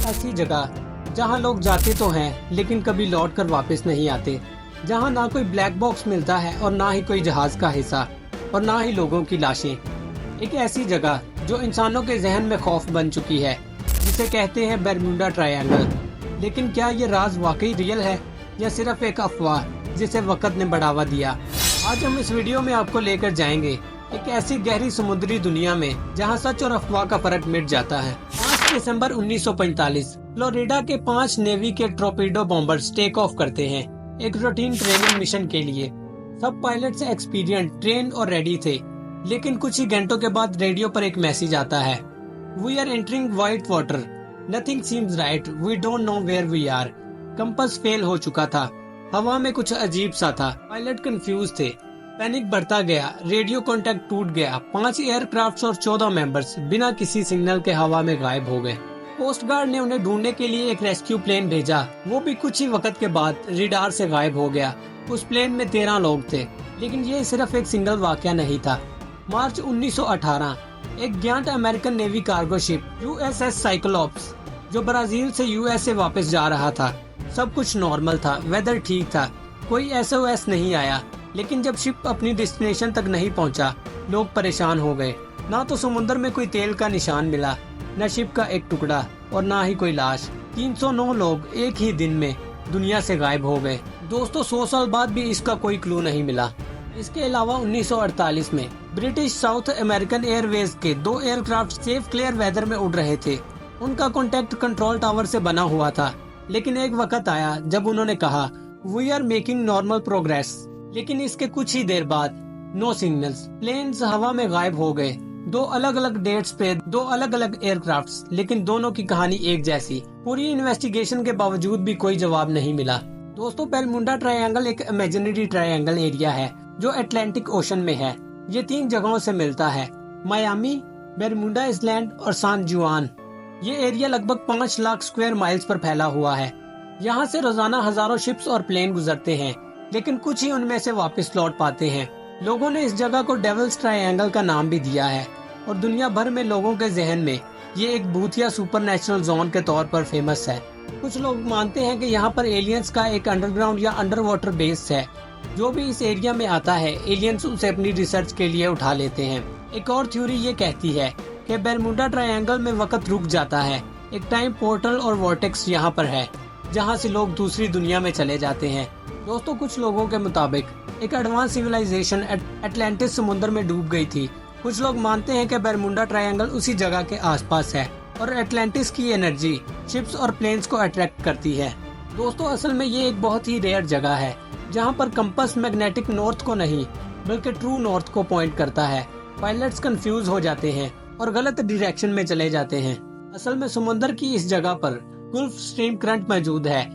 ऐसी जगह जहां लोग जाते तो हैं लेकिन कभी लौट कर वापस नहीं आते, जहां ना कोई ब्लैक बॉक्स मिलता है और ना ही कोई जहाज का हिस्सा और ना ही लोगों की लाशें। एक ऐसी जगह जो इंसानों के जहन में खौफ बन चुकी है, जिसे कहते हैं बरमूडा ट्रायंगल। लेकिन क्या ये राज वाकई रियल है या सिर्फ एक अफवाह जिसे वक्त ने बढ़ावा दिया? आज हम इस वीडियो में आपको लेकर जाएंगे एक ऐसी गहरी समुद्री दुनिया में जहां सच और अफवाह का फर्क मिट जाता है। 5 दिसंबर 1945 फ्लोरिडा के 5 नेवी के टॉर्पेडो बॉम्बर्स टेक ऑफ करते हैं एक रूटीन ट्रेनिंग मिशन के लिए। सब पायलट्स एक्सपीरियंस, ट्रेन और रेडी थे, लेकिन कुछ ही घंटों के बाद रेडियो पर एक मैसेज आता है, we are entering white water, nothing seems right, we don't know where we are. Compass fail हो चुका था, हवा में कुछ अजीब सा था, पायलट कंफ्यूज थे, पैनिक बढ़ता गया, रेडियो कांटेक्ट टूट गया। 5 एयरक्राफ्ट और 14 मेंबर्स बिना किसी सिग्नल के हवा में गायब हो गए। कोस्ट गार्ड ने उन्हें ढूंढने के लिए एक रेस्क्यू प्लेन भेजा, वो भी कुछ ही वक्त के बाद रडार से गायब हो गया। उस प्लेन में 13 लोग थे, लेकिन ये सिर्फ एक सिंगल वाकया नहीं था। मार्च 1918 एक ज्ञात American navy cargo ship USS cyclops जो ब्राजील से USA वापस जा रहा था। सब कुछ नॉर्मल था, वेदर ठीक था, कोई SOS नहीं आया। लेकिन जब शिप अपनी डेस्टिनेशन तक नहीं पहुंचा, लोग परेशान हो गए। ना तो समुद्र में कोई तेल का निशान मिला, न शिप का एक टुकड़ा और ना ही कोई लाश। 309 लोग एक ही दिन में दुनिया से गायब हो गए। दोस्तों, 100 साल बाद भी इसका कोई क्लू नहीं मिला। इसके अलावा 1948 में ब्रिटिश साउथ अमेरिकन एयरवेज के 2 एयरक्राफ्ट सेफ क्लियर वेदर में उड़ रहे थे। उनका कांटेक्ट कंट्रोल टावर से बना हुआ था, लेकिन एक वक्त आया जब उन्होंने कहा, we are making normal progress. लेकिन इसके कुछ ही देर बाद नो सिग्नल्स, प्लेन्स हवा में गायब हो गए। 2 अलग अलग डेट्स पे 2 अलग अलग एयरक्राफ्ट्स, लेकिन दोनों की कहानी एक जैसी। पूरी इन्वेस्टिगेशन के बावजूद भी कोई जवाब नहीं मिला। दोस्तों, बरमूडा ट्रायंगल एक इमेजिनरी ट्रायंगल एरिया है जो अटलांटिक ओशन में है। ये 3 जगहों से मिलता है, मायामी, बरमूडा आइलैंड और सान जुआन। ये एरिया लगभग 5 लाख स्क्वायर माइल्स पर फैला हुआ है। यहाँ से रोजाना हजारों शिप्स और प्लेन गुजरते हैं, लेकिन कुछ ही उनमें से वापस लौट पाते हैं। लोगों ने इस जगह को डेविल्स ट्रायंगल का नाम भी दिया है और दुनिया भर में लोगों के जहन में ये एक भूतिया सुपरनेचुरल जोन के तौर पर फेमस है। कुछ लोग मानते हैं कि यहाँ पर एलियंस का एक अंडरग्राउंड या अंडर वाटर बेस है। जो भी इस एरिया में आता है, एलियंस उसे अपनी रिसर्च के लिए उठा लेते हैं। एक और थ्योरी ये कहती है कि बरमूडा ट्रायंगल में वक्त रुक जाता है। एक टाइम पोर्टल और वॉर्टेक्स यहाँ पर है, जहाँ से लोग दूसरी दुनिया में चले जाते हैं। दोस्तों, कुछ लोगों के मुताबिक एक एडवांस सिविलाइजेशन अटलांटिस समुद्र में डूब गई थी। कुछ लोग मानते हैं कि बरमूडा ट्रायंगल उसी जगह के आसपास है और अटलांटिस की एनर्जी शिप्स और प्लेन्स को अट्रैक्ट करती है। दोस्तों, असल में ये एक बहुत ही रेयर जगह है जहाँ पर कंपास मैग्नेटिक नॉर्थ को नहीं बल्कि ट्रू नॉर्थ को पॉइंट करता है। पायलट्स कंफ्यूज हो जाते हैं और गलत डायरेक्शन में चले जाते हैं। असल में समुद्र की इस जगह पर गल्फ स्ट्रीम करंट मौजूद है।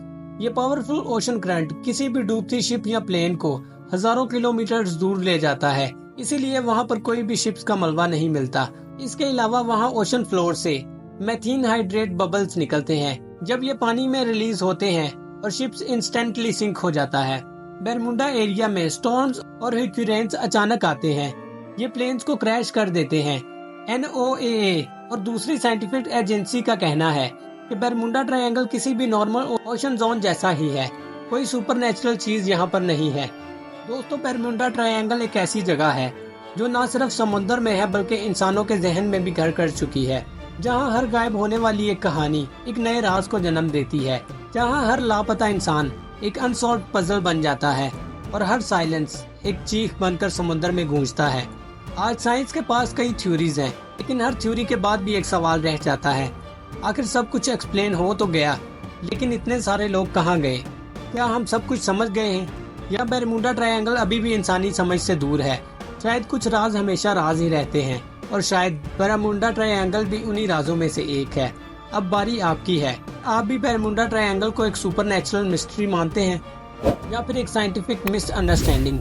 ये पावरफुल ओशन करंट किसी भी डूबती शिप या प्लेन को हजारों किलोमीटर दूर ले जाता है, इसीलिए वहाँ पर कोई भी शिप्स का मलबा नहीं मिलता। इसके अलावा वहाँ ओशन फ्लोर से मेथीन हाइड्रेट बबल्स निकलते हैं। जब ये पानी में रिलीज होते हैं और शिप्स इंस्टेंटली सिंक हो जाता है। बरमूडा एरिया में स्टॉर्म्स और हरिकेन्स अचानक आते हैं, ये प्लेन्स को क्रैश कर देते हैं। NOAA और दूसरी साइंटिफिक एजेंसी का कहना है कि बरमूडा ट्रायंगल किसी भी नॉर्मल ओशन जोन जैसा ही है, कोई सुपरनेचुरल चीज यहाँ पर नहीं है। दोस्तों, बरमूडा ट्रायंगल एक ऐसी जगह है जो न सिर्फ समुद्र में है बल्कि इंसानों के जहन में भी घर कर चुकी है, जहाँ हर गायब होने वाली एक कहानी एक नए राज को जन्म देती है, जहाँ हर लापता इंसान एक अनसॉल्व्ड पजल बन जाता है और हर साइलेंस एक चीख बनकर समुद्र में गूंजता है। आज साइंस के पास कई थ्योरीज हैं, लेकिन हर थ्योरी के बाद भी एक सवाल रह जाता है, आखिर सब कुछ एक्सप्लेन हो तो गया, लेकिन इतने सारे लोग कहाँ गए? क्या हम सब कुछ समझ गए हैं या बरमूडा ट्रायंगल अभी भी इंसानी समझ से दूर है? शायद कुछ राज हमेशा राज ही रहते हैं और शायद बरमूडा ट्रायंगल भी उन्हीं राजों में से एक है। अब बारी आपकी है, आप भी बरमूडा ट्रायंगल को एक सुपरनेचुरल मिस्ट्री मानते हैं या फिर एक साइंटिफिक मिसअंडरस्टैंडिंग?